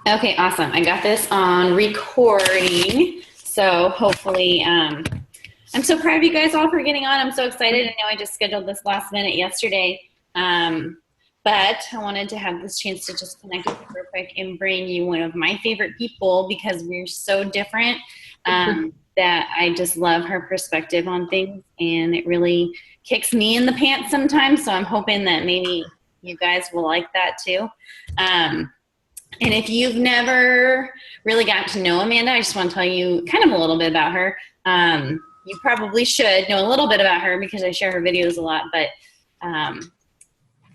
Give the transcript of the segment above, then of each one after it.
Okay, awesome. I got this on recording. So hopefully, I'm so proud of you guys all for getting on. I'm so excited. I know I just scheduled this last minute yesterday. But I wanted to have this chance to just connect with you real quick and bring you one of my favorite people because we're so different that I just love her perspective on things, and it really kicks me in the pants sometimes. So I'm hoping that maybe you guys will like that too. And if you've never really gotten to know Amanda, I just want to tell you kind of a little bit about her. You probably should know a little bit about her because I share her videos a lot. But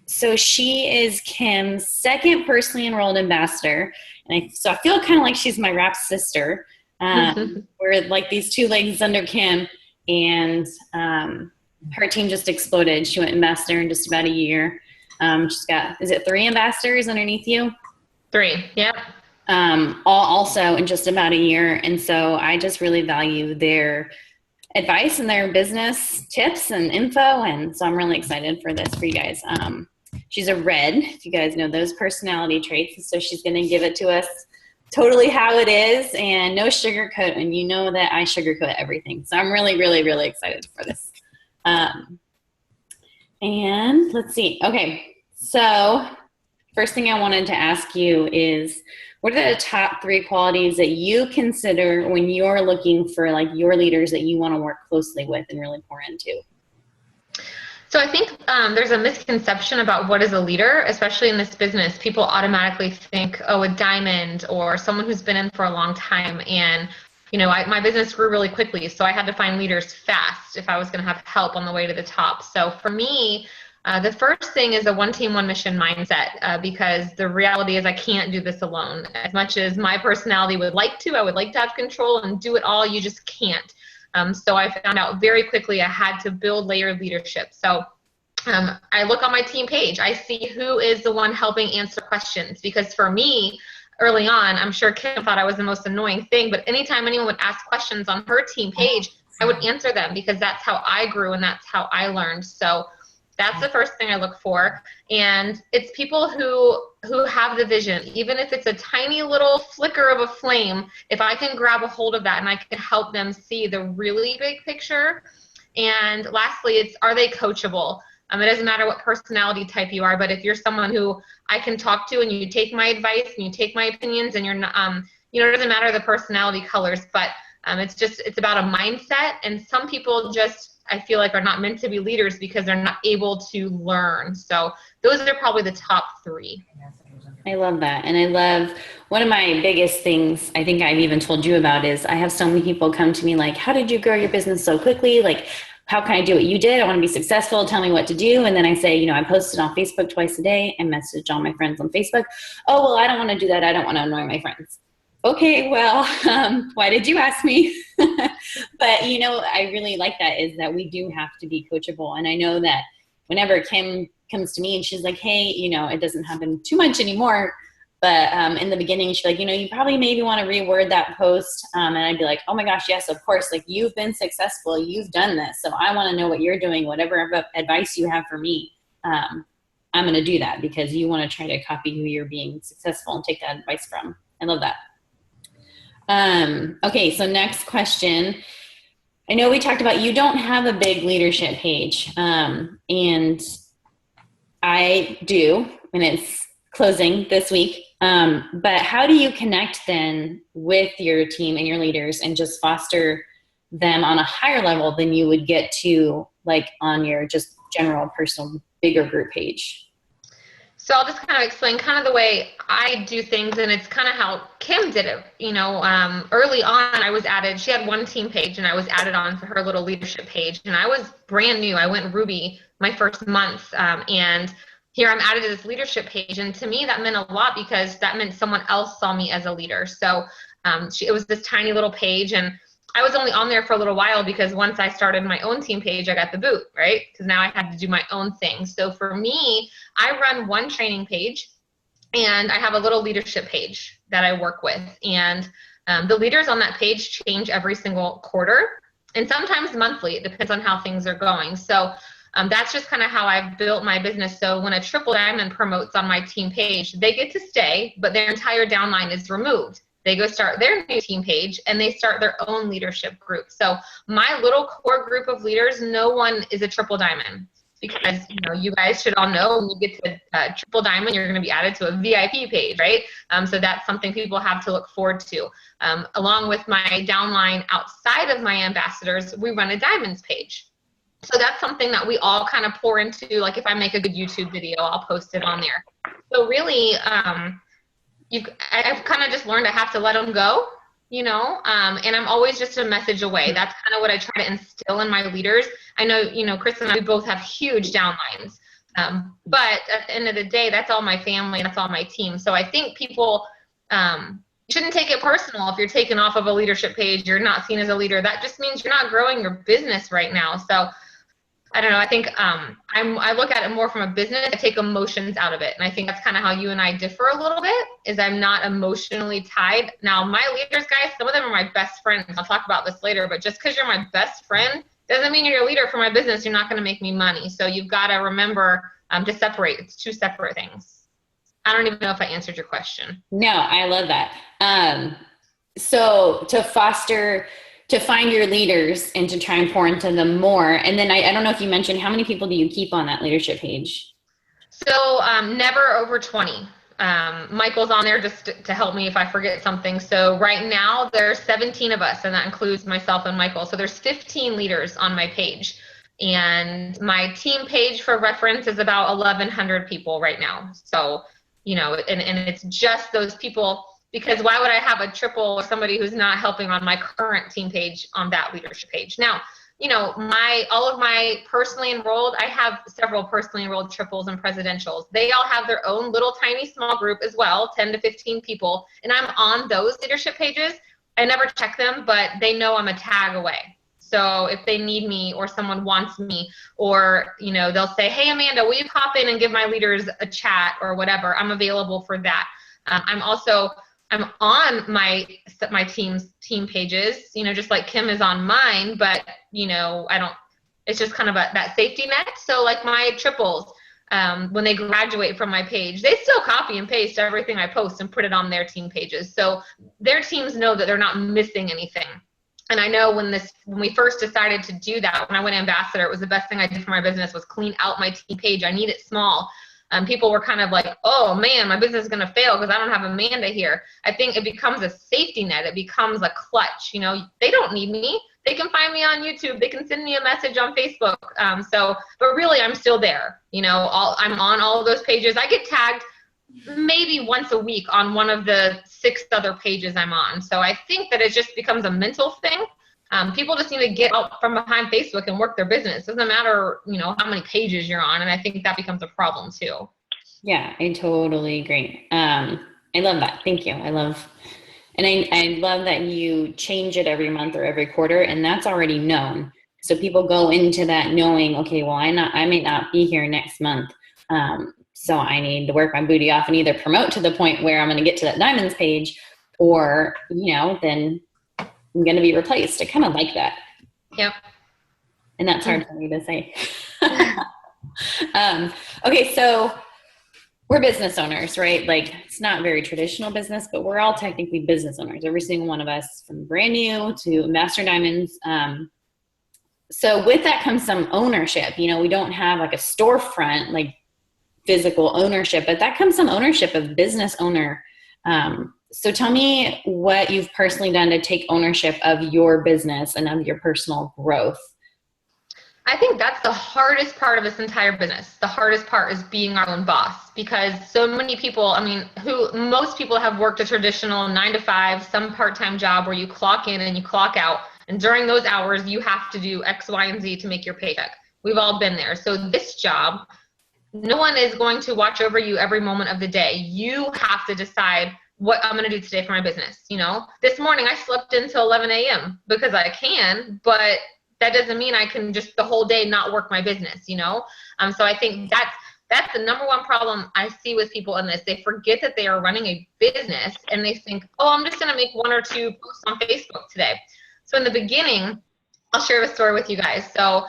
so she is Kim's second personally enrolled ambassador. And so I feel kind of like she's my rap sister. We're like these two legs under Kim. And her team just exploded. She went ambassador in just about a year. She's got, is it 3 ambassadors underneath you? 3, yep. Also in just about a year. And so I just really value their advice and their business tips and info. And so I'm really excited for this for you guys. She's a red, if you guys know those personality traits. So she's going to give it to us totally how it is and no sugarcoat. And you know that I sugarcoat everything. So I'm really, really, really excited for this. And let's see. Okay. So first thing I wanted to ask you is, what are the top 3 qualities that you consider when you're looking for like your leaders that you want to work closely with and really pour into? So I think there's a misconception about what is a leader, especially in this business. People automatically think, oh, a diamond or someone who's been in for a long time. And, you know, my business grew really quickly, so I had to find leaders fast if I was going to have help on the way to the top. So for me, the first thing is a one team, one mission mindset, because the reality is I can't do this alone. As much as my personality would like to, I would like to have control and do it all, you just can't. So I found out very quickly I had to build layered leadership. So I look on my team page, I see who is the one helping answer questions, because for me, early on, I'm sure Kim thought I was the most annoying thing, but anytime anyone would ask questions on her team page, I would answer them because that's how I grew and that's how I learned. So that's the first thing I look for. And it's people who have the vision, even if it's a tiny little flicker of a flame. If I can grab a hold of that and I can help them see the really big picture. And lastly, it's, are they coachable? It doesn't matter what personality type you are, but if you're someone who I can talk to and you take my advice and you take my opinions and you're not, it doesn't matter the personality colors, but it's about a mindset. And some people just, I feel like, are not meant to be leaders because they're not able to learn. So those are probably the top 3. I love that. And I love, one of my biggest things I think I've even told you about is I have so many people come to me like, how did you grow your business so quickly? Like, how can I do what you did? I want to be successful. Tell me what to do. And then I say, I posted on Facebook twice a day and message all my friends on Facebook. Oh, well, I don't want to do that. I don't want to annoy my friends. Okay, well, why did you ask me? But, I really like that, is that we do have to be coachable. And I know that whenever Kim comes to me and she's like, hey, it doesn't happen too much anymore. But in the beginning, she's like, you probably maybe want to reword that post. And I'd be like, oh my gosh, yes, of course. Like, you've been successful. You've done this. So I want to know what you're doing. Whatever advice you have for me, I'm going to do that because you want to try to copy who you're being successful and take that advice from. I love that. Okay, so next question. I know we talked about you don't have a big leadership page, and I do, and it's closing this week. But how do you connect then with your team and your leaders and just foster them on a higher level than you would get to like on your just general personal bigger group page? So I'll just kind of explain kind of the way I do things, and it's kind of how Kim did it. Early on, I was added. She had one team page, and I was added on to her little leadership page. And I was brand new. I went Ruby my first month, and here I'm added to this leadership page. And to me, that meant a lot because that meant someone else saw me as a leader. So it was this tiny little page, and I was only on there for a little while because once I started my own team page, I got the boot, right? Because now I had to do my own thing. So for me, I run one training page and I have a little leadership page that I work with. And the leaders on that page change every single quarter and sometimes monthly. It depends on how things are going. So That's just kind of how I've built my business. So when a triple diamond promotes on my team page, they get to stay, but their entire downline is removed. They go start their new team page and they start their own leadership group. So my little core group of leaders, no one is a triple diamond, because you guys should all know when you get to triple diamond, you're going to be added to a VIP page, right? So that's something people have to look forward to. Along with my downline outside of my ambassadors, we run a diamonds page. So that's something that we all kind of pour into. Like if I make a good YouTube video, I'll post it on there. So really, I've kind of just learned I have to let them go, and I'm always just a message away. That's kind of what I try to instill in my leaders. I know, Chris and I, we both have huge downlines. But at the end of the day, that's all my family, that's all my team. So I think people shouldn't take it personal if you're taken off of a leadership page, you're not seen as a leader. That just means you're not growing your business right now. So I don't know. I think I look at it more from a business. I take emotions out of it. And I think that's kind of how you and I differ a little bit, is I'm not emotionally tied. Now, my leaders, guys, some of them are my best friends. I'll talk about this later, but just because you're my best friend doesn't mean you're a leader for my business. You're not going to make me money. So you've got to remember to separate. It's two separate things. I don't even know if I answered your question. No, I love that. So to find your leaders and to try and pour into them more. And then I don't know if you mentioned, how many people do you keep on that leadership page? So never over 20. Michael's on there just to help me if I forget something. So right now there's 17 of us, and that includes myself and Michael. So there's 15 leaders on my page. And my team page, for reference, is about 1,100 people right now. So, and it's just those people. Because why would I have a triple or somebody who's not helping on my current team page on that leadership page? Now, all of my personally enrolled, I have several personally enrolled triples and presidentials. They all have their own little tiny small group as well, 10 to 15 people. And I'm on those leadership pages. I never check them, but they know I'm a tag away. So if they need me or someone wants me, or, they'll say, hey, Amanda, will you pop in and give my leaders a chat or whatever? I'm available for that. I'm on my team's team pages, just like Kim is on mine, but it's just kind of that safety net. So like my triples, when they graduate from my page, they still copy and paste everything I post and put it on their team pages. So their teams know that they're not missing anything. And I know when we first decided to do that, when I went ambassador, it was the best thing I did for my business was clean out my team page. I need it small. People were kind of like, oh man, my business is going to fail because I don't have Amanda here. I think it becomes a safety net. It becomes a clutch. They don't need me. They can find me on YouTube. They can send me a message on Facebook. But really I'm still there. I'm on all of those pages. I get tagged maybe once a week on one of the 6 other pages I'm on. So I think that it just becomes a mental thing. People just need to get out from behind Facebook and work their business. It doesn't matter, how many pages you're on. And I think that becomes a problem too. Yeah, I totally agree. I love that. Thank you. I love that you change it every month or every quarter, and that's already known. So people go into that knowing, okay, well, I may not be here next month. So I need to work my booty off and either promote to the point where I'm going to get to that diamonds page, or, then I'm going to be replaced. I kind of like that. Yep. And that's hard for me to say. Okay. So we're business owners, right? Like, it's not very traditional business, but we're all technically business owners. Every single one of us, from brand new to Ambassador Diamonds. So with that comes some ownership. We don't have like a storefront, like physical ownership, but that comes some ownership of business owner. So tell me what you've personally done to take ownership of your business and of your personal growth. I think that's the hardest part of this entire business. The hardest part is being our own boss, because so many people, most people have worked a traditional 9 to 5, some part-time job where you clock in and you clock out. And during those hours, you have to do X, Y, and Z to make your paycheck. We've all been there. So this job, no one is going to watch over you every moment of the day. You have to decide what I'm going to do today for my business. This morning I slept until 11 a.m. because I can, but that doesn't mean I can just the whole day not work my business, So I think that's the number one problem I see with people in this. They forget that they are running a business and they think, oh, I'm just going to make 1 or 2 posts on Facebook today. So in the beginning, I'll share a story with you guys. So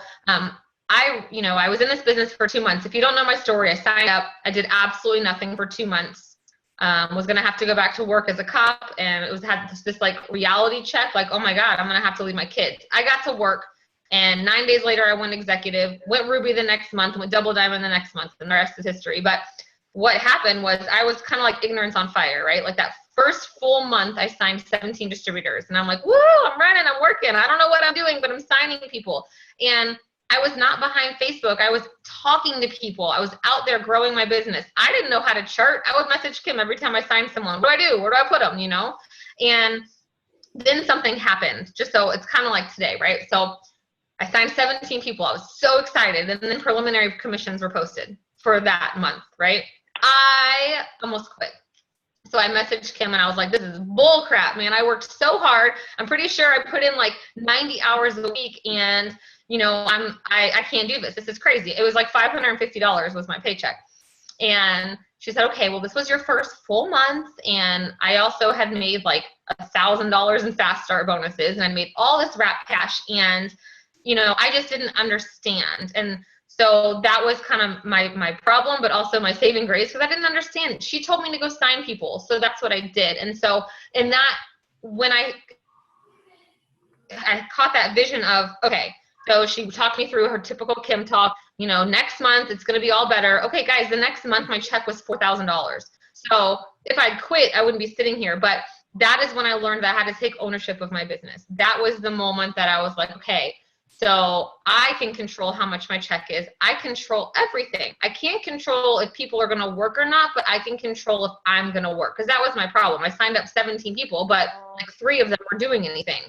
I was in this business for 2 months. If you don't know my story, I signed up. I did absolutely nothing for 2 months. Was going to have to go back to work as a cop, and had this like reality check, like, oh my God, I'm going to have to leave my kids. I got to work, and 9 days later I went executive, went Ruby the next month, went double diamond the next month, and the rest is history. But what happened was I was kind of like ignorance on fire, right? Like that first full month I signed 17 distributors, and I'm like, woo, I'm running, I'm working. I don't know what I'm doing, but I'm signing people. And I was not behind Facebook. I was talking to people. I was out there growing my business. I didn't know how to chart. I would message Kim every time I signed someone. What do I do? Where do I put them? And then something happened. Just so it's kind of like today, right? So I signed 17 people. I was so excited. And then preliminary commissions were posted for that month, right? I almost quit. So I messaged Kim and I was like, this is bull crap, man. I worked so hard. I'm pretty sure I put in like 90 hours a week, and I can't do this. This is crazy. It was like $550 was my paycheck. And she said, okay, well, this was your first full month. And I also had made like $1,000 in fast start bonuses, and I made all this wrap cash. And, I just didn't understand. And so that was kind of my problem, but also my saving grace, because I didn't understand. She told me to go sign people. So that's what I did. And so in that, when I caught that vision of, okay, so she talked me through her typical Kim talk, next month it's going to be all better. Okay, guys, the next month my check was $4,000. So if I'd quit, I wouldn't be sitting here. But that is when I learned that I had to take ownership of my business. That was the moment that I was like, okay, so I can control how much my check is. I control everything. I can't control if people are going to work or not, but I can control if I'm going to work. Because that was my problem. I signed up 17 people, but like 3 of them were doing anything.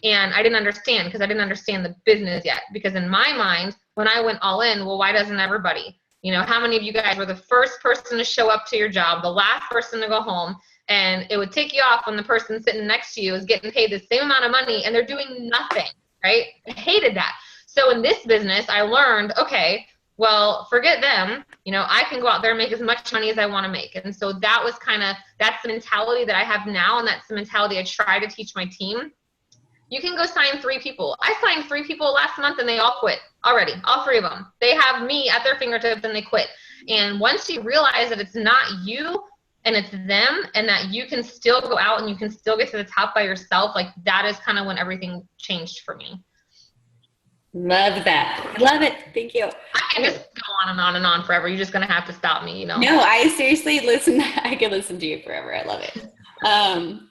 And I didn't understand, because I didn't understand the business yet. Because in my mind, when I went all in, well, why doesn't everybody? How many of you guys were the first person to show up to your job, the last person to go home, and it would take you off when the person sitting next to you is getting paid the same amount of money and they're doing nothing, right? I hated that. So in this business, I learned, okay, well, forget them. I can go out there and make as much money as I want to make. And so that was that's the mentality that I have now. And that's the mentality I try to teach my team. You can go sign 3 people. I signed 3 people last month and they all quit already. All 3 of them. They have me at their fingertips and they quit. And once you realize that it's not you and it's them, and that you can still go out and you can still get to the top by yourself, like that is kind of when everything changed for me. Love that. Love it. Thank you. I can just go on and on and on forever. You're just going to have to stop me, No, I seriously I could listen to you forever. I love it.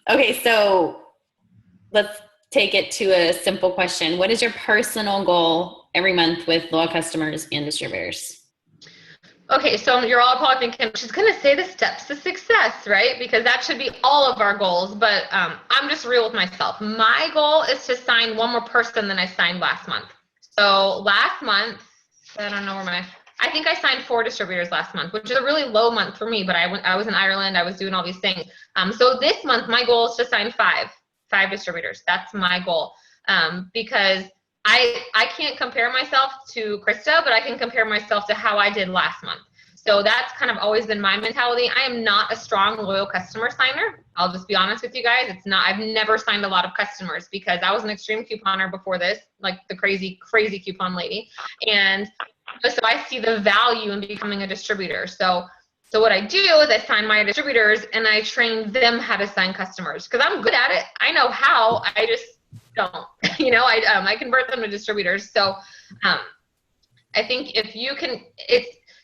Okay, so let's take it to a simple question. What is your personal goal every month with loyal customers and distributors? Okay, so you're all probably thinking, she's going to say the steps to success, right? Because that should be all of our goals, but I'm just real with myself. My goal is to sign 1 more person than I signed last month. So last month, I don't know where I think I signed 4 distributors last month, which is a really low month for me, but I was in Ireland, I was doing all these things. So this month, my goal is to sign 5 distributors. That's my goal. Because I can't compare myself to Krista, but I can compare myself to how I did last month. So that's kind of always been my mentality. I am not a strong, loyal customer signer. I'll just be honest with you guys. I've never signed a lot of customers, because I was an extreme couponer before this, like the crazy, crazy coupon lady. And so I see the value in becoming a distributor. So what I do is I sign my distributors and I train them how to sign customers, because I'm good at it. I know how, I just don't, I convert them to distributors. So I think if you can,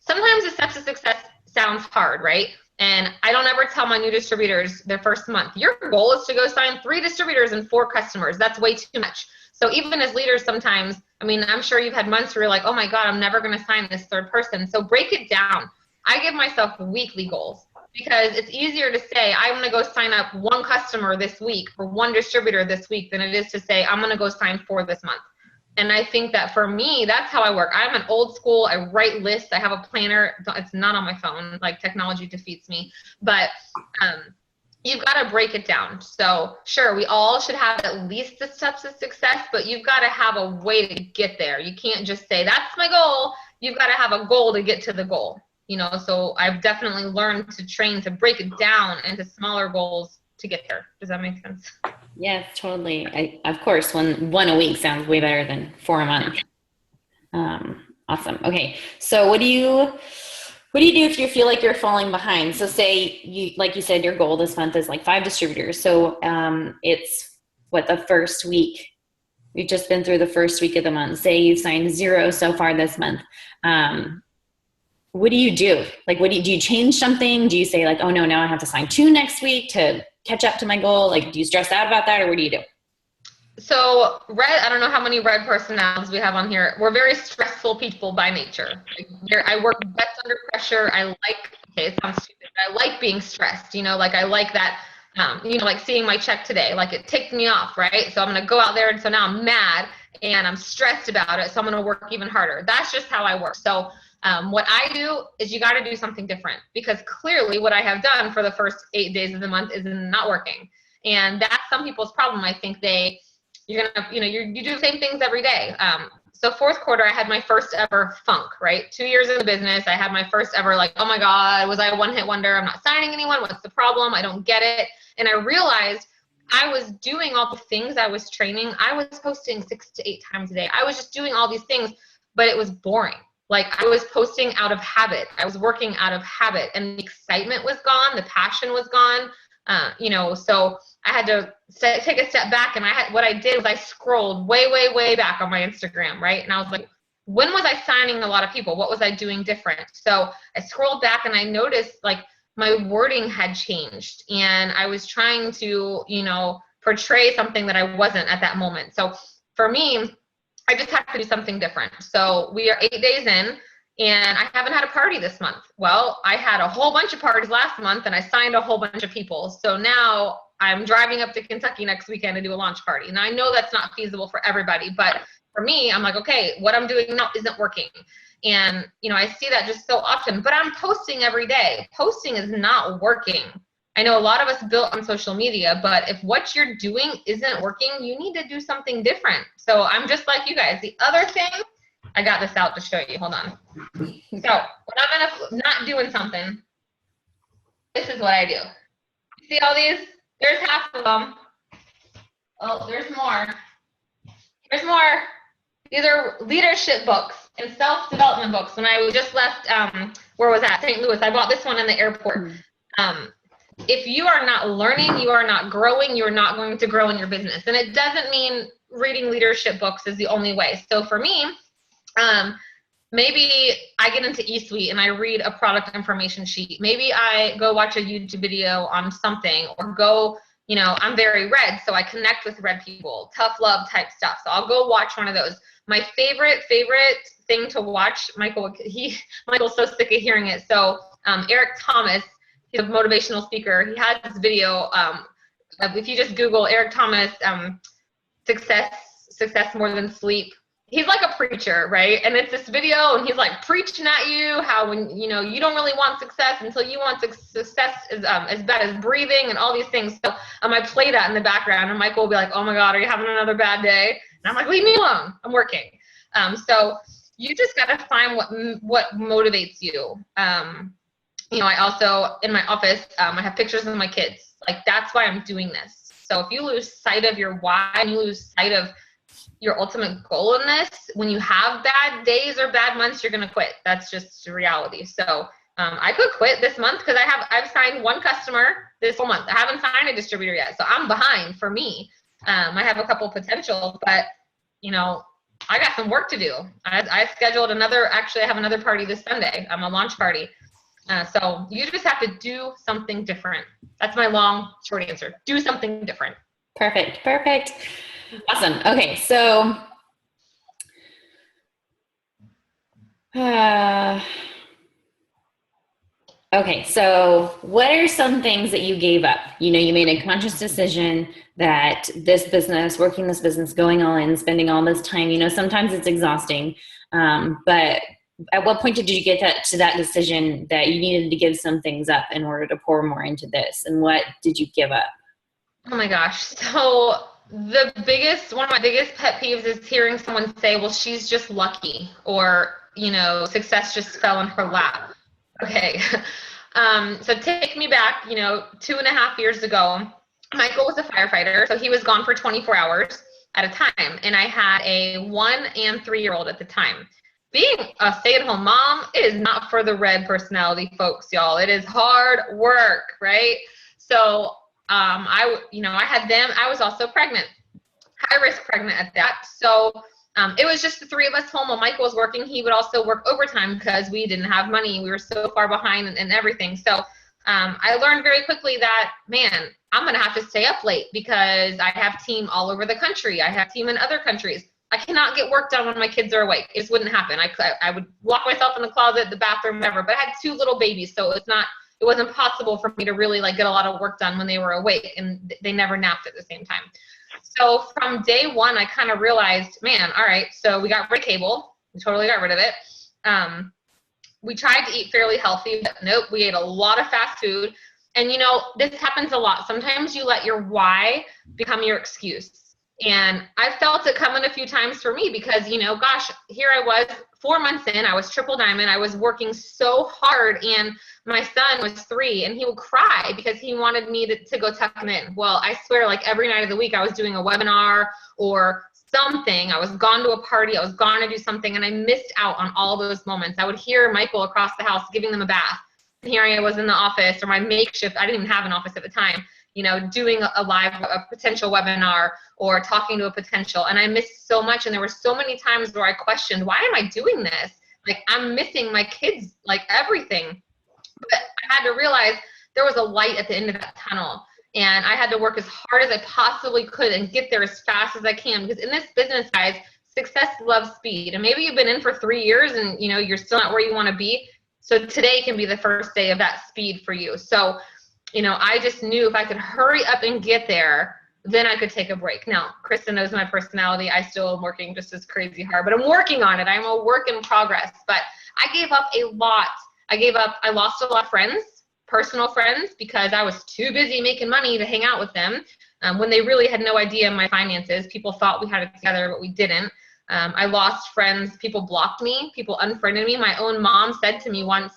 sometimes the steps to success sounds hard, right? And I don't ever tell my new distributors their first month, your goal is to go sign 3 distributors and 4 customers. That's way too much. So even as leaders sometimes, I'm sure you've had months where you're like, oh my God, I'm never going to sign this 3rd person. So break it down. I give myself weekly goals, because it's easier to say, I'm going to go sign up 1 customer this week or 1 distributor this week than it is to say, I'm going to go sign 4 this month. And I think that for me, that's how I work. I'm an old school. I write lists. I have a planner. It's not on my phone. Like, technology defeats me. But you've got to break it down. So sure, we all should have at least the steps of success, but you've got to have a way to get there. You can't just say, that's my goal. You've got to have a goal to get to the goal. So I've definitely learned to train to break it down into smaller goals to get there. Does that make sense? Yes, totally. Of course, one a week sounds way better than 4 a month. Awesome. Okay. So what do you do if you feel like you're falling behind? So say you, like you said, your goal this month is like 5 distributors. So it's what, the first week. We've just been through the first week of the month. Say you've signed 0 so far this month. What do you do? Like, do you change something? Do you say like, oh no, now I have to sign 2 next week to catch up to my goal? Like, do you stress out about that, or what do you do? So red, I don't know how many red personalities we have on here. We're very stressful people by nature. Like, I work best under pressure. I like, okay, it sounds stupid, but I like being stressed, like I like that, like seeing my check today, like it ticked me off, right? So I'm going to go out there. And so now I'm mad and I'm stressed about it. So I'm going to work even harder. That's just how I work. So what I do is you got to do something different, because clearly what I have done for the first 8 days of the month is not working. And that's some people's problem. I think you're gonna, you do the same things every day. So fourth quarter, I had my first ever funk, right? 2 years in the business, I had my first ever like, oh my God, was I a one-hit wonder? I'm not signing anyone. What's the problem? I don't get it. And I realized I was doing all the things I was training. I was posting 6 to 8 times a day. I was just doing all these things, but it was boring. Like, I was posting out of habit. I was working out of habit, and the excitement was gone. The passion was gone. So I had to take a step back, and what I did was I scrolled way, way, way back on my Instagram, right? And I was like, when was I signing a lot of people? What was I doing different? So I scrolled back and I noticed like my wording had changed, and I was trying to, portray something that I wasn't at that moment. So for me, I just had to do something different. So we are 8 days in, and I haven't had a party this month. Well, I had a whole bunch of parties last month, and I signed a whole bunch of people. So now I'm driving up to Kentucky next weekend to do a launch party. Now I know that's not feasible for everybody, but for me, I'm like, okay, what I'm doing now isn't working. And, I see that just so often, but I'm posting every day. Posting is not working. I know a lot of us built on social media, but if what you're doing isn't working, you need to do something different. So I'm just like you guys. The other thing, I got this out to show you. Hold on. So when I'm not doing something, this is what I do. See all these? There's half of them. Oh, there's more. There's more. These are leadership books and self-development books. When I just left, where was that? St. Louis. I bought this one in the airport. If you are not learning, you are not growing, you're not going to grow in your business. And it doesn't mean reading leadership books is the only way. So for me, maybe I get into eSuite and I read a product information sheet. Maybe I go watch a YouTube video on something, or go, I'm very red, so I connect with red people, tough love type stuff. So I'll go watch one of those. My favorite thing to watch, Michael's so sick of hearing it. So Eric Thomas, he's a motivational speaker. He has this video. If you just Google Eric Thomas, success more than sleep. He's like a preacher, right? And it's this video, and he's like preaching at you how when, you don't really want success until you want success as bad as breathing and all these things. So I play that in the background, and Michael will be like, oh my God, are you having another bad day? And I'm like, leave me alone. I'm working. So you just got to find what motivates you. I also, in my office, I have pictures of my kids. Like, that's why I'm doing this. So if you lose sight of your why, and you lose sight of your ultimate goal in this, when you have bad days or bad months, you're going to quit. That's just reality. So I could quit this month because I've signed one customer this whole month. I haven't signed a distributor yet. So I'm behind for me. I have a couple potential, but I got some work to do. I scheduled I have another party this Sunday. A launch party. So you just have to do something different. That's my long, short answer. Do something different. Perfect. Awesome. Okay. So, what are some things that you gave up? You made a conscious decision that working this business, going all in, spending all this time, sometimes it's exhausting. But at what point did you get to that decision that you needed to give some things up in order to pour more into this? And what did you give up? Oh my gosh. So one of my biggest pet peeves is hearing someone say, well, she's just lucky, or, success just fell in her lap. Okay. So take me back, 2.5 years ago, Michael was a firefighter. So he was gone for 24 hours at a time. And I had a 1 and 3-year-old at the time. being a stay-at-home mom is not for the red personality folks, y'all. It is hard work, right? So I had them. I was also pregnant, high risk pregnant at that. So it was just the three of us home. While Michael was working, he would also work overtime because we didn't have money. We were so far behind and everything. So I learned very quickly that, man, I'm going to have to stay up late because I have team all over the country. I have team in other countries. I cannot get work done when my kids are awake. It just wouldn't happen. I would lock myself in the closet, the bathroom, whatever. But I had two little babies, so it wasn't possible for me to really like get a lot of work done when they were awake, and they never napped at the same time. So from day one, I kind of realized, man, all right, so we got rid of cable. We totally got rid of it. We tried to eat fairly healthy, but nope, we ate a lot of fast food. And this happens a lot. Sometimes you let your why become your excuse. And I felt it coming a few times for me because, gosh, here I was 4 months in, I was triple diamond. I was working so hard, and my son was 3, and he would cry because he wanted me to go tuck him in. Well, I swear, like every night of the week, I was doing a webinar or something. I was gone to a party. I was gone to do something, and I missed out on all those moments. I would hear Michael across the house giving them a bath. And here I was in the office, or my makeshift, I didn't even have an office at the time, doing a potential webinar or talking to a potential. And I missed so much. And there were so many times where I questioned, why am I doing this? Like, I'm missing my kids, like everything. But I had to realize there was a light at the end of that tunnel. And I had to work as hard as I possibly could and get there as fast as I can. Because in this business, guys, success loves speed. And maybe you've been in for 3 years and, you're still not where you want to be. So today can be the first day of that speed for you. So, I just knew if I could hurry up and get there, then I could take a break. Now, Krista knows my personality. I still am working just as crazy hard, but I'm working on it. I'm a work in progress. But I gave up a lot. I lost a lot of friends, personal friends, because I was too busy making money to hang out with them when they really had no idea of my finances. People thought we had it together, but we didn't. I lost friends. People blocked me. People unfriended me. My own mom said to me once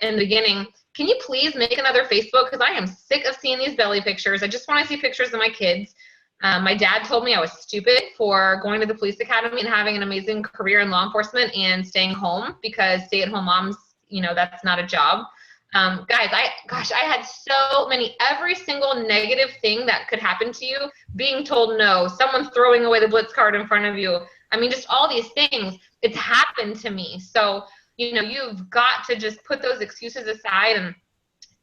in the beginning, can you please make another Facebook? Because I am sick of seeing these belly pictures. I just want to see pictures of my kids. My dad told me I was stupid for going to the police academy and having an amazing career in law enforcement and staying home, because stay-at-home moms, that's not a job. Guys, I had so many, every single negative thing that could happen to you, being told no, someone throwing away the Blitz card in front of you. I mean, just all these things, it's happened to me. So, you've got to just put those excuses aside, and,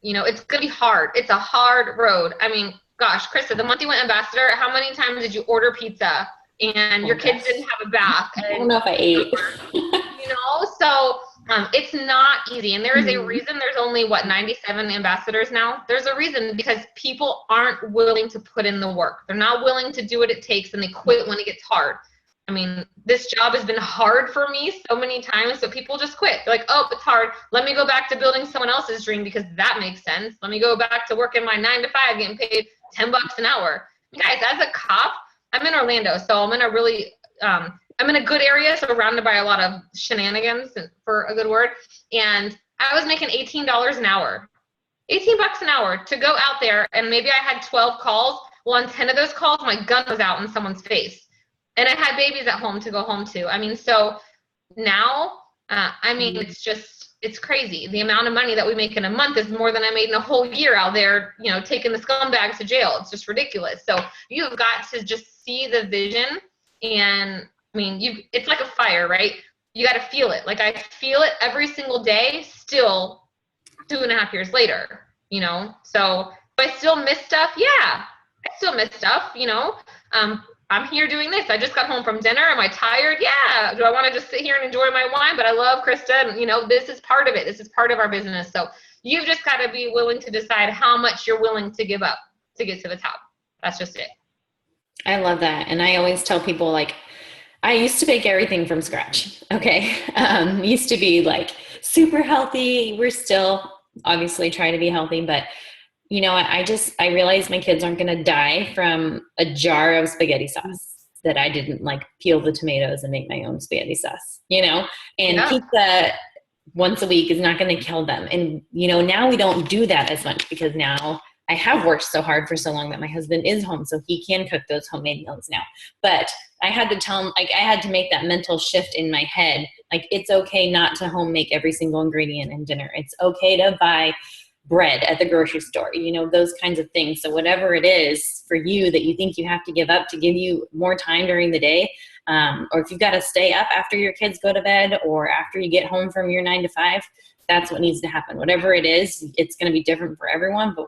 it's going to be hard. It's a hard road. I mean, gosh, Krista, the month you went ambassador, how many times did you order pizza and your kids didn't have a bath? I don't know if I ate. So it's not easy. And there is a reason there's only, 97 ambassadors now? There's a reason, because people aren't willing to put in the work. They're not willing to do what it takes, and they quit when it gets hard. I mean, this job has been hard for me so many times, so people just quit. They're like, oh, it's hard. Let me go back to building someone else's dream because that makes sense. Let me go back to working my 9 to 5, getting paid $10 an hour. Guys, as a cop, I'm in Orlando, so I'm in a really, I'm in a good area, so surrounded by a lot of shenanigans, for a good word. And I was making $18 an hour. $18 an hour to go out there, and maybe I had 12 calls. Well, on 10 of those calls, my gun was out in someone's face. And I had babies at home to go home to. I mean, so now, it's crazy. The amount of money that we make in a month is more than I made in a whole year out there, taking the scumbags to jail. It's just ridiculous. So you've got to just see the vision. And I mean, it's like a fire, right? You got to feel it. Like, I feel it every single day, still 2.5 years later, So do I still miss stuff? Yeah, I still miss stuff, I'm here doing this. I just got home from dinner. Am I tired? Yeah. Do I want to just sit here and enjoy my wine? But I love Krista, and this is part of it. This is part of our business. So you've just got to be willing to decide how much you're willing to give up to get to the top. That's just it. I love that. And I always tell people, like, I used to bake everything from scratch. Okay. Used to be like super healthy. We're still obviously trying to be healthy, but I realized my kids aren't going to die from a jar of spaghetti sauce that I didn't like peel the tomatoes and make my own spaghetti sauce, and pizza once a week is not going to kill them. And, now we don't do that as much because now I have worked so hard for so long that my husband is home, so he can cook those homemade meals now. But I had to tell him, like, I had to make that mental shift in my head. Like, it's okay not to home make every single ingredient in dinner. It's okay to buy bread at the grocery store, you know, those kinds of things. So whatever it is for you that you think you have to give up to give you more time during the day, or if you've got to stay up after your kids go to bed or after you get home from your 9 to 5, that's what needs to happen. Whatever it is, it's going to be different for everyone. But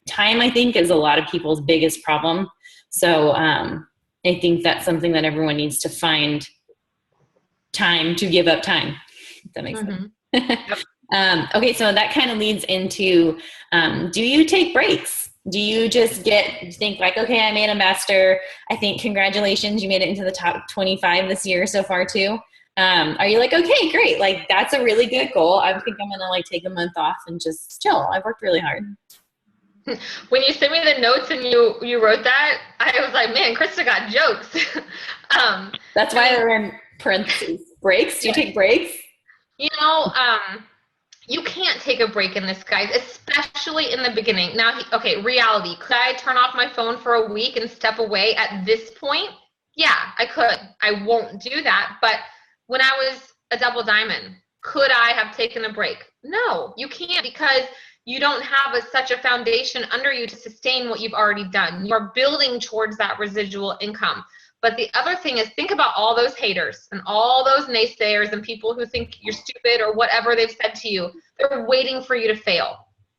time, I think, is a lot of people's biggest problem. So I think that's something that everyone needs to find time to give up time. If that makes sense. Yep. Okay, so that kind of leads into, do you take breaks? Do you just think like, okay, I made Ambassador. I think congratulations, you made it into the top 25 this year so far too. Are you like, okay, great. Like, that's a really good goal. I think I'm going to like take a month off and just chill. I've worked really hard. When you sent me the notes and you wrote that, I was like, man, Krista got jokes. That's why we're in parentheses. Breaks? Do you take breaks? You know, you can't take a break in this, guys, especially in the beginning. Now, okay, reality. Could I turn off my phone for a week and step away at this point? Yeah, I could. I won't do that. But when I was a double diamond, could I have taken a break? No, you can't, because you don't have such a foundation under you to sustain what you've already done. You're building towards that residual income. But the other thing is, think about all those haters and all those naysayers and people who think you're stupid or whatever they've said to you. They're waiting for you to fail,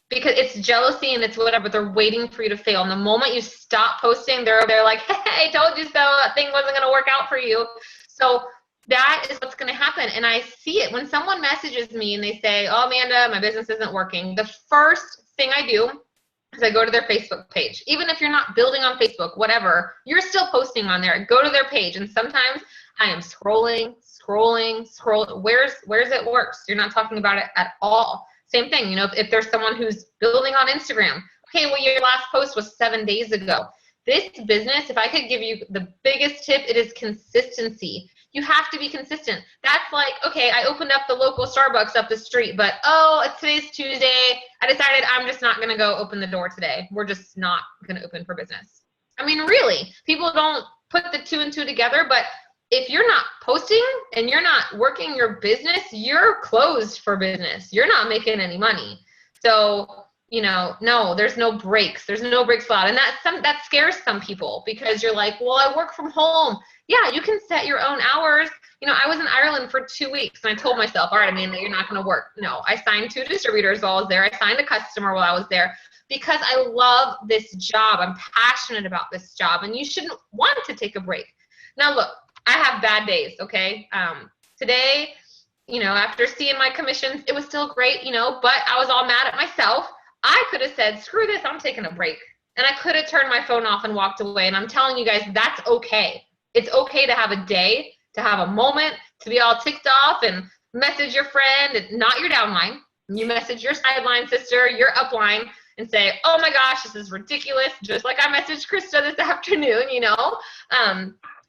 because it's jealousy and it's whatever. They're waiting for you to fail. And the moment you stop posting, they're like, hey, I told you so. That thing wasn't going to work out for you. So that is what's going to happen. And I see it when someone messages me and they say, oh, Amanda, my business isn't working. The first thing I do is I go to their Facebook page. Even if you're not building on Facebook, whatever, you're still posting on there. Go to their page. And sometimes I am scrolling. Where's it works? You're not talking about it at all. Same thing, you know, if there's someone who's building on Instagram, okay, well, your last post was 7 days ago. This business, if I could give you the biggest tip, it is consistency. You have to be consistent. That's like, okay, I opened up the local Starbucks up the street, but today's Tuesday. I decided I'm just not going to go open the door today. We're just not going to open for business. I mean, really, people don't put the 2 and 2 together, but if you're not posting and you're not working your business, you're closed for business. You're not making any money. So, you know, no, there's no breaks. There's no breaks allowed. And that scares some people, because you're like, well, I work from home. Yeah, you can set your own hours. You know, I was in Ireland for 2 weeks and I told myself, all right, Amanda, you're not going to work. No, I signed 2 distributors while I was there. I signed a customer while I was there, because I love this job. I'm passionate about this job, and you shouldn't want to take a break. Now, look, I have bad days, okay? Today, you know, after seeing my commissions, it was still great, you know, but I was all mad at myself. I could have said, screw this, I'm taking a break. And I could have turned my phone off and walked away. And I'm telling you guys, that's okay. It's okay to have a day, to have a moment, to be all ticked off and message your friend, and not your downline. You message your sideline sister, your upline, and say, oh my gosh, this is ridiculous. Just like I messaged Krista this afternoon, you know?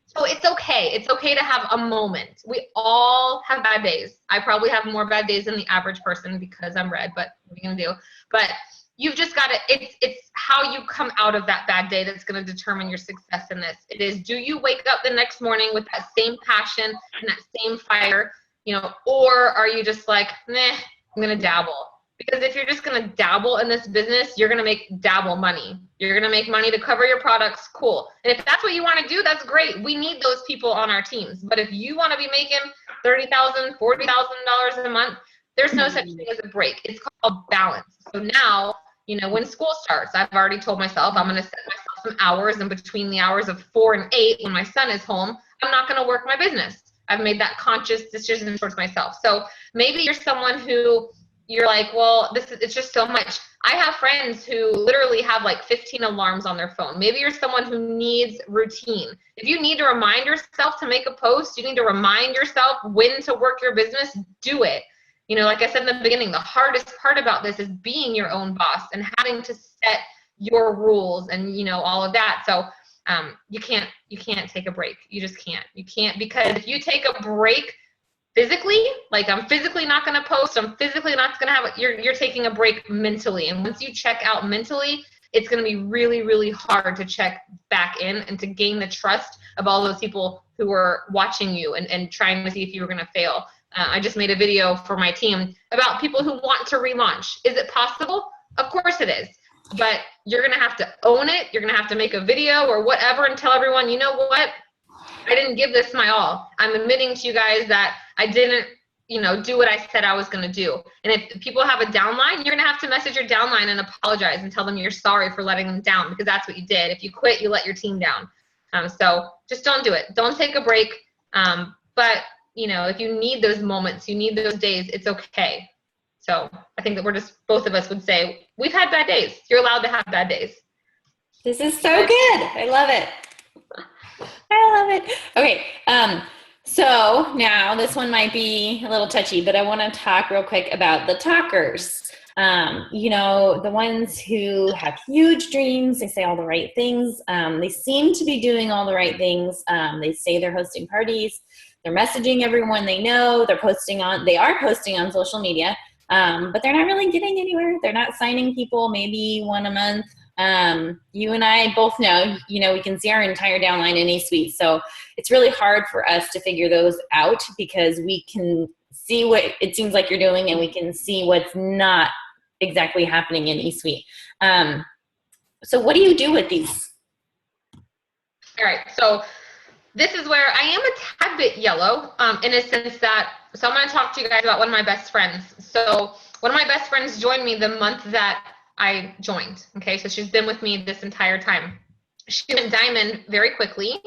So it's okay. It's okay to have a moment. We all have bad days. I probably have more bad days than the average person because I'm red, but what are you going to do? But you've just got to, it's how you come out of that bad day that's going to determine your success in this. It is, do you wake up the next morning with that same passion and that same fire, you know, or are you just like, nah, I'm going to dabble? Because if you're just going to dabble in this business, you're going to make dabble money. You're going to make money to cover your products. Cool. And if that's what you want to do, that's great. We need those people on our teams. But if you want to be making $30,000, $40,000 a month, there's no such thing as a break. It's called balance. So now, you know, when school starts, I've already told myself I'm going to set myself some hours, and between the hours of 4 and 8, when my son is home, I'm not going to work my business. I've made that conscious decision towards myself. So maybe you're someone who you're like, well, it's just so much. I have friends who literally have like 15 alarms on their phone. Maybe you're someone who needs routine. If you need to remind yourself to make a post, you need to remind yourself when to work your business, do it. You know, like I said in the beginning, the hardest part about this is being your own boss and having to set your rules and, you know, all of that. So you can't take a break. You just can't. You can't, because if you take a break physically, like I'm physically not going to post, I'm physically not going to have it, you're taking a break mentally. And once you check out mentally, it's going to be really, really hard to check back in and to gain the trust of all those people who were watching you and trying to see if you were going to fail. I just made a video for my team about people who want to relaunch. Is it possible? Of course it is. But you're going to have to own it. You're going to have to make a video or whatever and tell everyone, you know what? I didn't give this my all. I'm admitting to you guys that I didn't, do what I said I was going to do. And if people have a downline, you're going to have to message your downline and apologize and tell them you're sorry for letting them down, because that's what you did. If you quit, you let your team down. So just don't do it. Don't take a break. But if you need those moments, you need those days, it's okay. So I think that both of us would say, we've had bad days. You're allowed to have bad days. This is so good. I love it. I love it. Okay. So now this one might be a little touchy, but I want to talk real quick about the talkers. The ones who have huge dreams, they say all the right things. They seem to be doing all the right things. They say they're hosting parties. They're messaging everyone they know. They are posting on social media, but they're not really getting anywhere. They're not signing people, maybe one a month. You and I both know, we can see our entire downline in eSuite. So it's really hard for us to figure those out, because we can see what it seems like you're doing and we can see what's not exactly happening in eSuite. So what do you do with these? All right. So this is where I am a tad bit yellow, in a sense that, so I'm going to talk to you guys about one of my best friends. So one of my best friends joined me the month that I joined. Okay. So she's been with me this entire time. She went diamond very quickly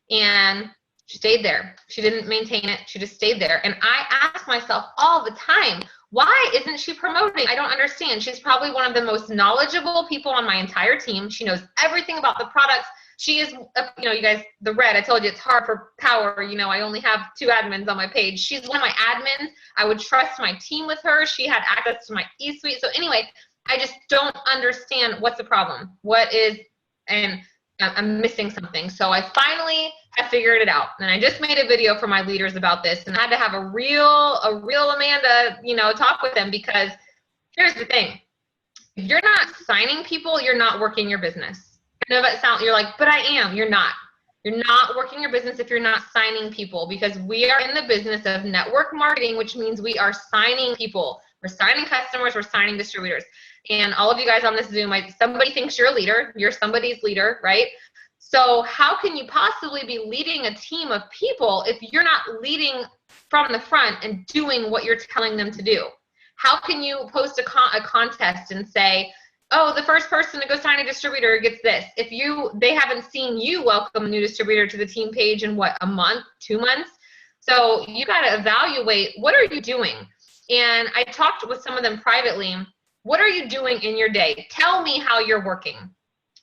and she stayed there. She didn't maintain it. She just stayed there. And I ask myself all the time, why isn't she promoting? I don't understand. She's probably one of the most knowledgeable people on my entire team. She knows everything about the products. She is, you guys, the red, I told you it's hard for power. I only have 2 admins on my page. She's one of my admins. I would trust my team with her. She had access to my eSuite. So anyway, I just don't understand what's the problem. And I'm missing something. So I figured it out. And I just made a video for my leaders about this, and I had to have a real Amanda, talk with them, because here's the thing. If you're not signing people, you're not working your business. I know that you're like, but I am. You're not. You're not working your business if you're not signing people, because we are in the business of network marketing, which means we are signing people. We're signing customers. We're signing distributors. And all of you guys on this Zoom, somebody thinks you're a leader. You're somebody's leader, right? So how can you possibly be leading a team of people if you're not leading from the front and doing what you're telling them to do? How can you post a contest and say, oh, the first person to go sign a distributor gets this? If they haven't seen you welcome a new distributor to the team page in a month, 2 months? So you got to evaluate, what are you doing? And I talked with some of them privately. What are you doing in your day? Tell me how you're working.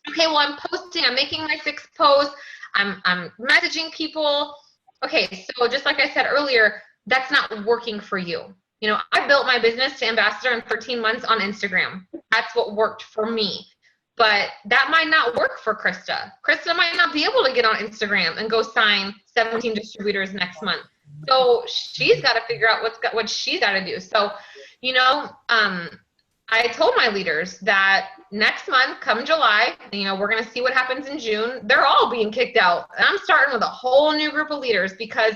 Okay, well, I'm posting, I'm making my 6 posts, I'm messaging people. Okay, so just like I said earlier, that's not working for you. I built my business to Ambassador in 13 months on Instagram. That's what worked for me. But that might not work for Krista. Krista might not be able to get on Instagram and go sign 17 distributors next month. So she's got to figure out what she's got to do. So, I told my leaders that next month, come July, we're going to see what happens in June. They're all being kicked out. And I'm starting with a whole new group of leaders, because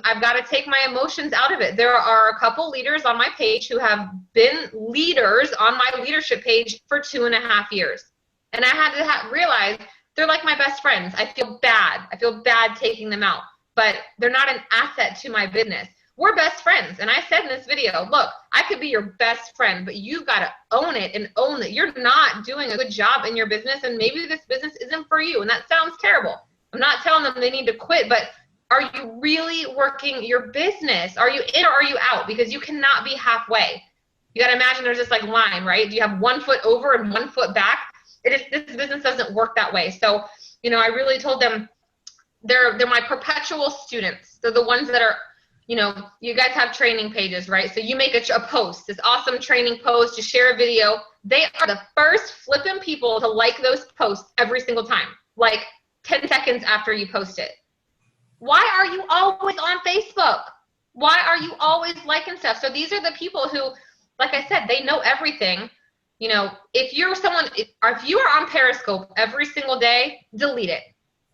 I've got to take my emotions out of it. There are a couple leaders on my page who have been leaders on my leadership page for 2.5 years. And I had to realize they're like my best friends. I feel bad. I feel bad taking them out, but they're not an asset to my business. We're best friends. And I said in this video, look, I could be your best friend, but you've got to own it and own that you're not doing a good job in your business. And maybe this business isn't for you. And that sounds terrible. I'm not telling them they need to quit, but are you really working your business? Are you in or are you out? Because you cannot be halfway. You got to imagine there's this line, right? Do you have 1 foot over and 1 foot back? This business doesn't work that way. So, I really told them they're my perpetual students. They're the ones that are, you guys have training pages, right? So you make a post, this awesome training post, you share a video. They are the first flipping people to like those posts every single time, like 10 seconds after you post it. Why are you always on Facebook? Why are you always liking stuff? So these are the people who, like I said, they know everything. if you're someone, or if you are on Periscope every single day, delete it.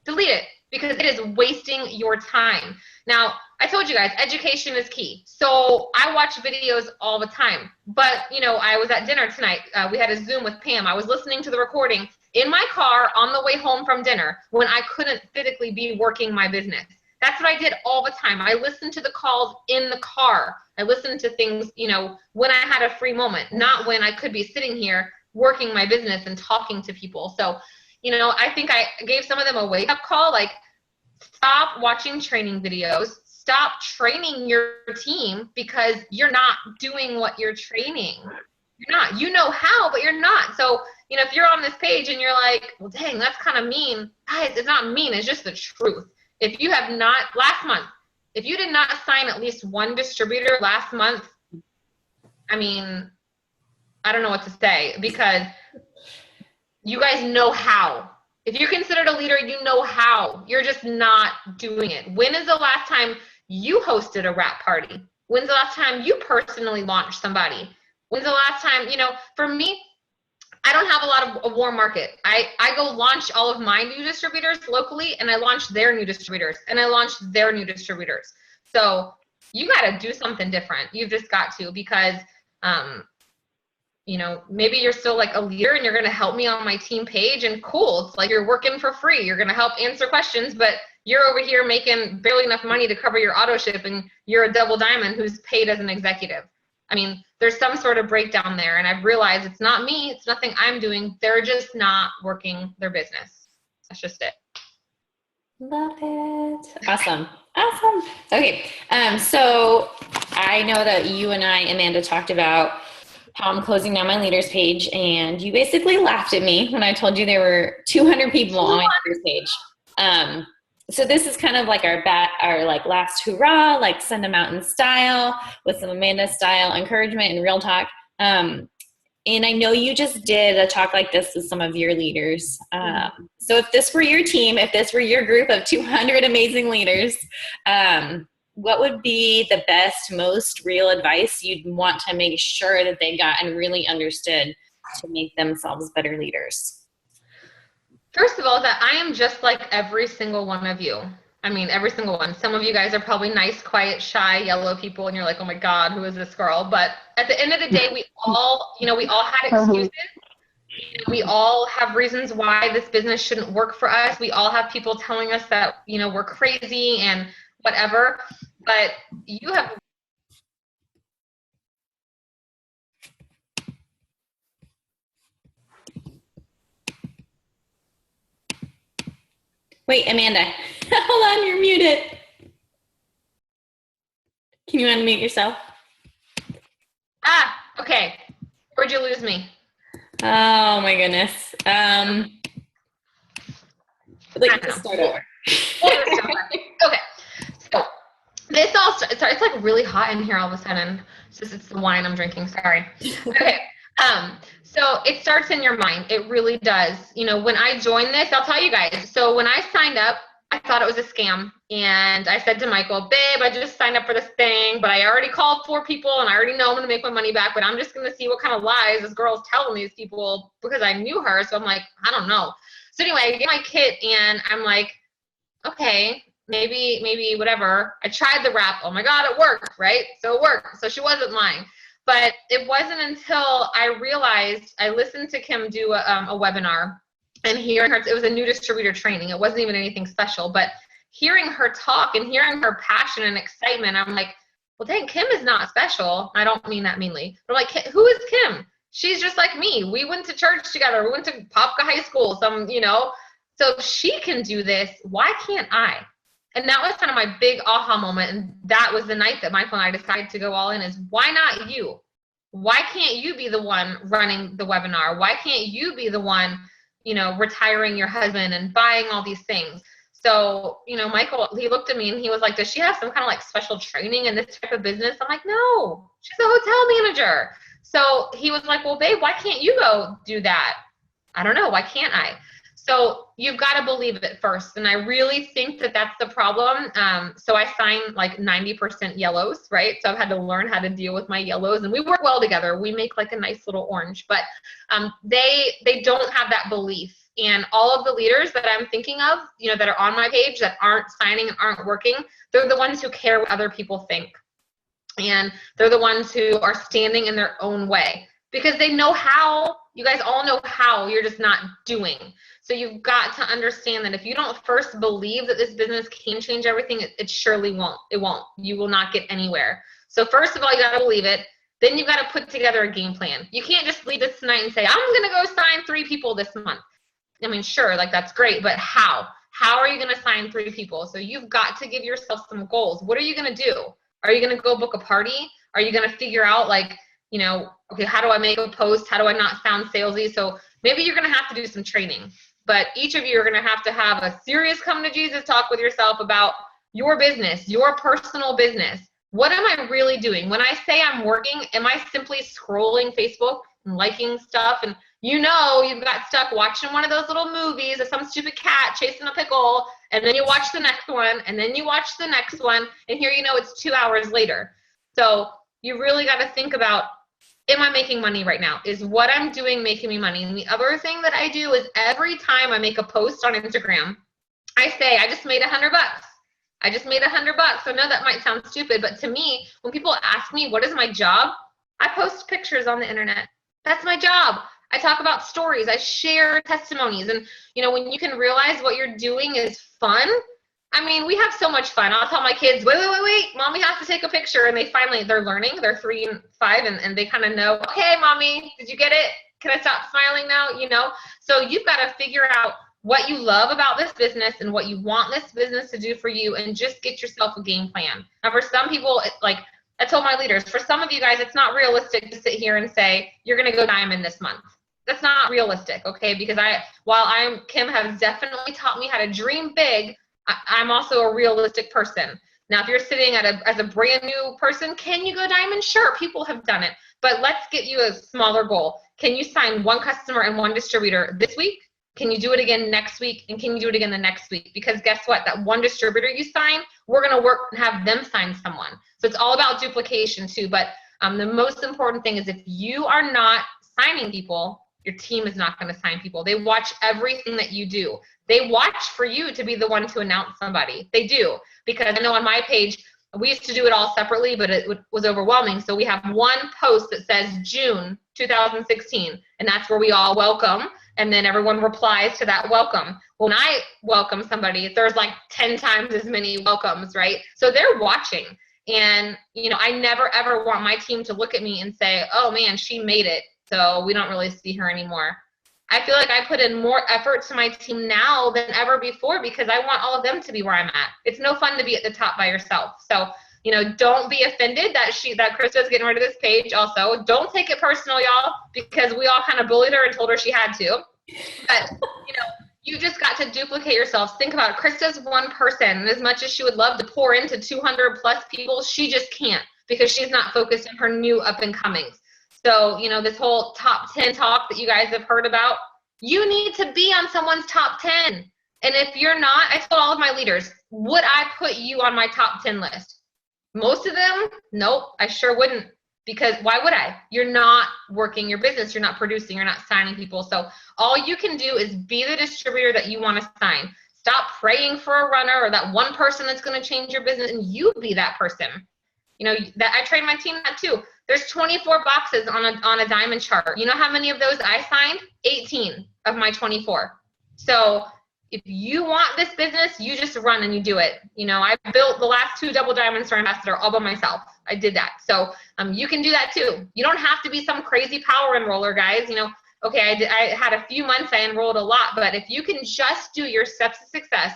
Delete it, because it is wasting your time. Now, I told you guys, education is key. So I watch videos all the time. But, I was at dinner tonight. We had a Zoom with Pam. I was listening to the recording in my car on the way home from dinner when I couldn't physically be working my business. That's what I did all the time. I listened to the calls in the car. I listened to things, when I had a free moment, not when I could be sitting here working my business and talking to people. So, I think I gave some of them a wake-up call, like, stop watching training videos. Stop training your team because you're not doing what you're training. You're not. You know how, but you're not. So, if you're on this page and you're like, well, dang, that's kind of mean. Guys, it's not mean. It's just the truth. If you have not, last month, if you did not sign at least one distributor last month, I mean, I don't know what to say, because you guys know how. If you're considered a leader, you know how. You're just not doing it. When is the last time you hosted a wrap party? When's the last time you personally launched somebody? When's the last time, for me, I don't have a lot of a warm market. I go launch all of my new distributors locally, and I launch their new distributors, and I launch their new distributors. So you got to do something different. You've just got to, because, maybe you're still like a leader and you're going to help me on my team page, and cool. It's like you're working for free. You're going to help answer questions, but you're over here making barely enough money to cover your auto ship, and you're a double diamond who's paid as an executive. I mean, there's some sort of breakdown there, and I've realized it's not me. It's nothing I'm doing. They're just not working their business. That's just it. Love it. Awesome. Awesome. Okay. So I know that you and I, Amanda, talked about how I'm closing down my leaders page, and you basically laughed at me when I told you there were 200 people on my leaders page. So this is kind of like our last hurrah, like send them out in style with some Amanda style encouragement and real talk. And I know you just did a talk like this with some of your leaders. So if this were your team, if this were your group of 200 amazing leaders, what would be the best, most real advice you'd want to make sure that they got and really understood to make themselves better leaders? First of all, that I am just like every single one of you. I mean, every single one. Some of you guys are probably nice, quiet, shy, yellow people, and you're like, oh my God, who is this girl? But at the end of the day, we all had excuses. We all have reasons why this business shouldn't work for us. We all have people telling us that, we're crazy and whatever. But you have. Wait, Amanda, hold on, you're muted. Can you unmute yourself? Okay. Where'd you lose me? Oh my goodness. I'd like to start over. Okay. So this all starts, sorry, it's like really hot in here all of a sudden. It's the wine I'm drinking, sorry. Okay. So it starts in your mind. It really does. When I joined this, I'll tell you guys. So when I signed up, I thought it was a scam. And I said to Michael, babe, I just signed up for this thing, but I already called 4 people and I already know I'm going to make my money back, but I'm just going to see what kind of lies this girl's telling these people, because I knew her. So I'm like, I don't know. So anyway, I get my kit and I'm like, okay, maybe whatever. I tried the wrap. Oh my God, it worked, right? So it worked. So she wasn't lying. But it wasn't until I realized, I listened to Kim do a webinar, and hearing her, it was a new distributor training. It wasn't even anything special, but hearing her talk and hearing her passion and excitement, I'm like, well, dang, Kim is not special. I don't mean that meanly. But I'm like, who is Kim? She's just like me. We went to church together. We went to Popka High School. So she can do this. Why can't I? And that was kind of my big aha moment. And that was the night that Michael and I decided to go all in, is why not you? Why can't you be the one running the webinar? Why can't you be the one, retiring your husband and buying all these things? So, Michael, he looked at me and he was like, does she have some kind of like special training in this type of business? I'm like, no, she's a hotel manager. So he was like, well, babe, why can't you go do that? I don't know. Why can't I? So you've got to believe it first. And I really think that that's the problem. So I sign like 90% yellows, right? So I've had to learn how to deal with my yellows, and we work well together. We make like a nice little orange, but they don't have that belief. And all of the leaders that I'm thinking of, you know, that are on my page that aren't signing and aren't working, they're the ones who care what other people think. And they're the ones who are standing in their own way because they know how. You guys all know how, you're just not doing. So you've got to understand that if you don't first believe that this business can change everything, it surely won't. It won't. You will not get anywhere. So first of all, you got to believe it. Then you've got to put together a game plan. You can't just leave this tonight and say, I'm going to go sign 3 people this month. I mean, sure, like that's great, but how? How are you going to sign 3 people? So you've got to give yourself some goals. What are you going to do? Are you going to go book a party? Are you going to figure out like, you know, okay, how do I make a post? How do I not sound salesy? So maybe you're going to have to do some training. But each of you are going to have a serious come to Jesus talk with yourself about your business, your personal business. What am I really doing? When I say I'm working, am I simply scrolling Facebook and liking stuff? And you know you've got stuck watching one of those little movies of some stupid cat chasing a pickle, and then you watch the next one, and then you watch the next one, and here you know it's 2 hours later. So you really got to think about, am I making money right now? Is what I'm doing making me money? And the other thing that I do is every time I make a post on Instagram, I say, I just made $100. I just made $100. I know that might sound stupid, but to me, when people ask me, what is my job? I post pictures on the internet. That's my job. I talk about stories. I share testimonies. And, you know, when you can realize what you're doing is fun, I mean, we have so much fun. I'll tell my kids, wait, mommy has to take a picture. And they're learning. They're 3 and 5, and they kind of know, okay, mommy, did you get it? Can I stop smiling now? You know, so you've got to figure out what you love about this business and what you want this business to do for you, and just get yourself a game plan. Now, for some people, like I told my leaders, for some of you guys, it's not realistic to sit here and say, you're going to go diamond this month. That's not realistic, okay? Because Kim has definitely taught me how to dream big. I'm also a realistic person. Now, if you're sitting as a brand new person, can you go diamond? Sure, people have done it. But let's get you a smaller goal. Can you sign 1 customer and 1 distributor this week? Can you do it again next week? And can you do it again the next week? Because guess what? That 1 distributor you sign, we're going to work and have them sign someone. So it's all about duplication too. But the most important thing is if you are not signing people, your team is not going to sign people. They watch everything that you do. They watch for you to be the one to announce somebody. They do. Because I know on my page, we used to do it all separately, but it was overwhelming. So we have 1 post that says June 2016, and that's where we all welcome. And then everyone replies to that welcome. When I welcome somebody, there's like 10 times as many welcomes, right? So they're watching. And, you know, I never, ever want my team to look at me and say, oh man, she made it, so we don't really see her anymore. I feel like I put in more effort to my team now than ever before because I want all of them to be where I'm at. It's no fun to be at the top by yourself. So, you know, don't be offended that Krista's getting rid of this page also. Don't take it personal, y'all, because we all kind of bullied her and told her she had to. But, you know, you just got to duplicate yourselves. Think about it. Krista's 1 person, and as much as she would love to pour into 200 plus people, she just can't because she's not focused on her new up and comings. So, you know, this whole top 10 talk that you guys have heard about, you need to be on someone's top 10. And if you're not, I told all of my leaders, would I put you on my top 10 list? Most of them, nope, I sure wouldn't. Because why would I? You're not working your business. You're not producing. You're not signing people. So all you can do is be the distributor that you want to sign. Stop praying for a runner or that 1 person that's going to change your business, and you be that person. You know, that I train my team that too. There's 24 boxes on a diamond chart. You know how many of those I signed? 18 of my 24. So if you want this business, you just run and you do it. You know, I built the last 2 double diamonds for Ambassador all by myself. I did that. So you can do that too. You don't have to be some crazy power enroller, guys. You know, okay, I had a few months, I enrolled a lot, but if you can just do your steps to success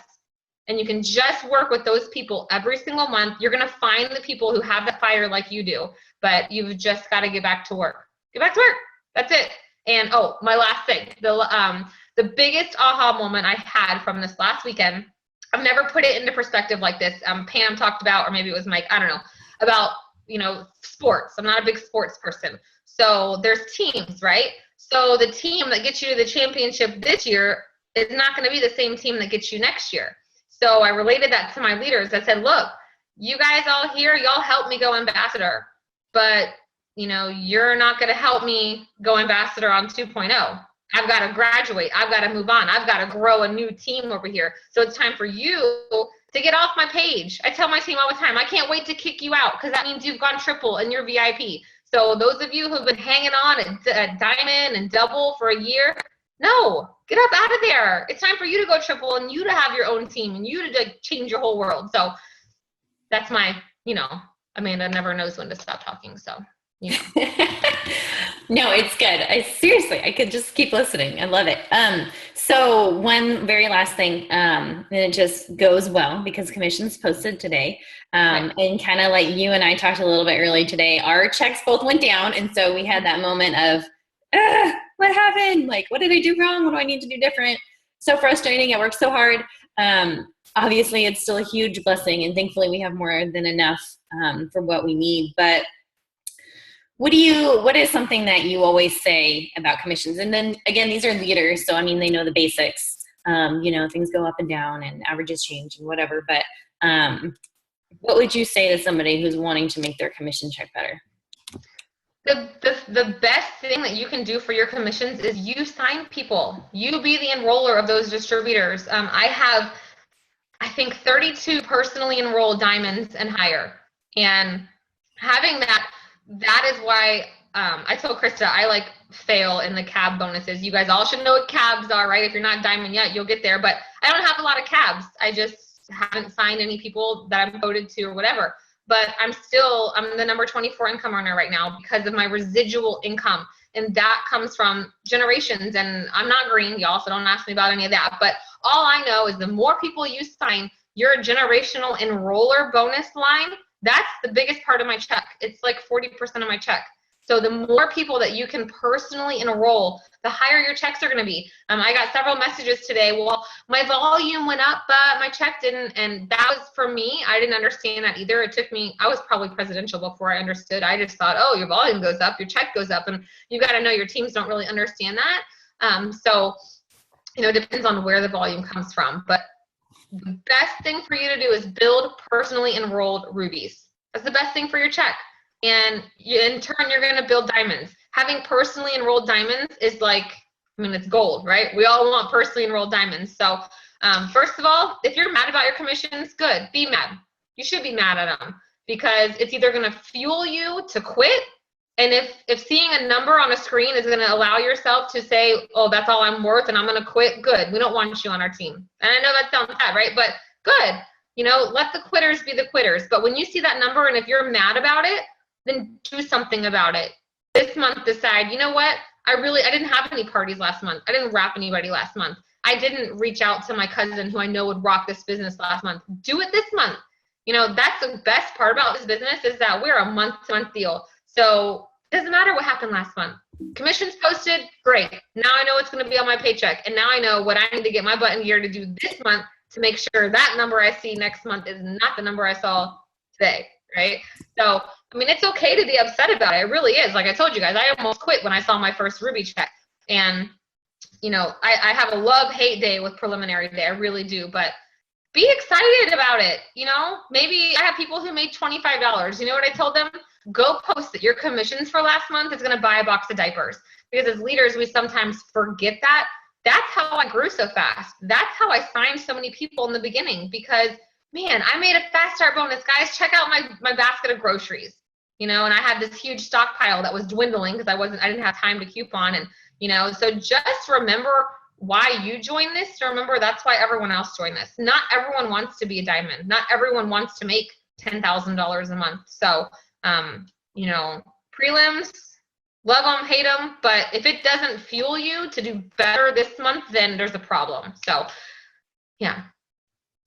and you can just work with those people every single month, you're going to find the people who have the fire like you do. But you've just got to get back to work. Get back to work. That's it. And oh, my last thing, the biggest aha moment I had from this last weekend, I've never put it into perspective like this. Pam talked about, or maybe it was Mike, I don't know, about, you know, sports. I'm not a big sports person. So there's teams, right? So the team that gets you to the championship this year, it's not going to be the same team that gets you next year. So I related that to my leaders. I said, look, you guys all here, y'all help me go ambassador, but you're not going to help me go ambassador on 2.0. I've got to graduate. I've got to move on. I've got to grow a new team over here. So it's time for you to get off my page. I tell my team all the time, I can't wait to kick you out because that means you've gone triple and you're VIP. So those of you who've been hanging on at diamond and double for a year, no, get up out of there. It's time for you to go triple and you to have your own team and you to change your whole world. So that's my, Amanda never knows when to stop talking. So, No, it's good. Seriously, I could just keep listening. I love it. So one very last thing, and it just goes well because commissions posted today. Right. And kind of like you and I talked a little bit earlier today, our checks both went down. And so we had that moment of, what happened? Like, what did I do wrong? What do I need to do different? So frustrating. I worked so hard. Obviously it's still a huge blessing and thankfully we have more than enough, for what we need. But what is something that you always say about commissions? And then again, these are leaders. So, I mean, they know the basics, things go up and down and averages change and whatever, but, what would you say to somebody who's wanting to make their commission check better? The best thing that you can do for your commissions is you sign people. You be the enroller of those distributors. I have, I think, 32 personally enrolled diamonds and higher. And having that is why I told Krista I fail in the cab bonuses. You guys all should know what cabs are, right? If you're not diamond yet, you'll get there. But I don't have a lot of cabs. I just haven't signed any people that I'm voted to or whatever. But I'm the number 24 income earner right now because of my residual income. And that comes from generations. And I'm not green, y'all, so don't ask me about any of that. But all I know is the more people you sign, your generational enroller bonus line, that's the biggest part of my check. It's like 40% of my check. So the more people that you can personally enroll, the higher your checks are going to be. I got several messages today. Well, my volume went up, but my check didn't. And that was for me. I didn't understand that either. It took me, I was probably presidential before I understood. I just thought, oh, your volume goes up, your check goes up. And you got to know your teams don't really understand that. So, it depends on where the volume comes from. But the best thing for you to do is build personally enrolled rubies. That's the best thing for your check. And in turn, you're going to build diamonds. Having personally enrolled diamonds is it's gold, right? We all want personally enrolled diamonds. So first of all, if you're mad about your commissions, good, be mad. You should be mad at them because it's either going to fuel you to quit. And if seeing a number on a screen is going to allow yourself to say, oh, that's all I'm worth and I'm going to quit, good. We don't want you on our team. And I know that sounds bad, right? But good. Let the quitters be the quitters. But when you see that number and if you're mad about it, then do something about it. This month, decide, you know what? I didn't have any parties last month. I didn't wrap anybody last month. I didn't reach out to my cousin who I know would rock this business last month. Do it this month. That's the best part about this business is that we're a month-to-month deal. So it doesn't matter what happened last month. Commissions posted, great. Now I know it's going to be on my paycheck. And now I know what I need to get my butt in gear to do this month to make sure that number I see next month is not the number I saw today, right? So, it's okay to be upset about it. It really is. Like I told you guys, I almost quit when I saw my first Ruby check. And, I have a love-hate day with preliminary day. I really do. But be excited about it. Maybe I have people who made $25. You know what I told them? Go post that your commissions for last month is going to buy a box of diapers. Because as leaders, we sometimes forget that. That's how I grew so fast. That's how I signed so many people in the beginning because man, I made a fast start bonus. Guys, check out my basket of groceries. And I had this huge stockpile that was dwindling because I didn't have time to coupon. And, so just remember why you joined this. Remember, that's why everyone else joined this. Not everyone wants to be a diamond. Not everyone wants to make $10,000 a month. So, prelims, love them, hate them. But if it doesn't fuel you to do better this month, then there's a problem. So, yeah.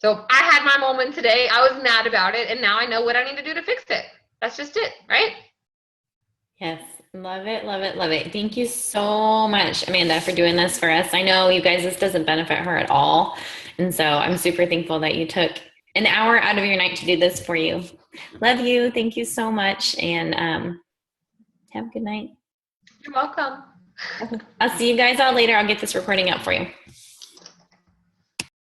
So I had my moment today. I was mad about it, and now I know what I need to do to fix it. That's just it, right? Yes. Love it, love it, love it. Thank you so much, Amanda, for doing this for us. I know you guys, this doesn't benefit her at all. And so I'm super thankful that you took an hour out of your night to do this for you. Love you. Thank you so much. And have a good night. You're welcome. I'll see you guys all later. I'll get this recording up for you.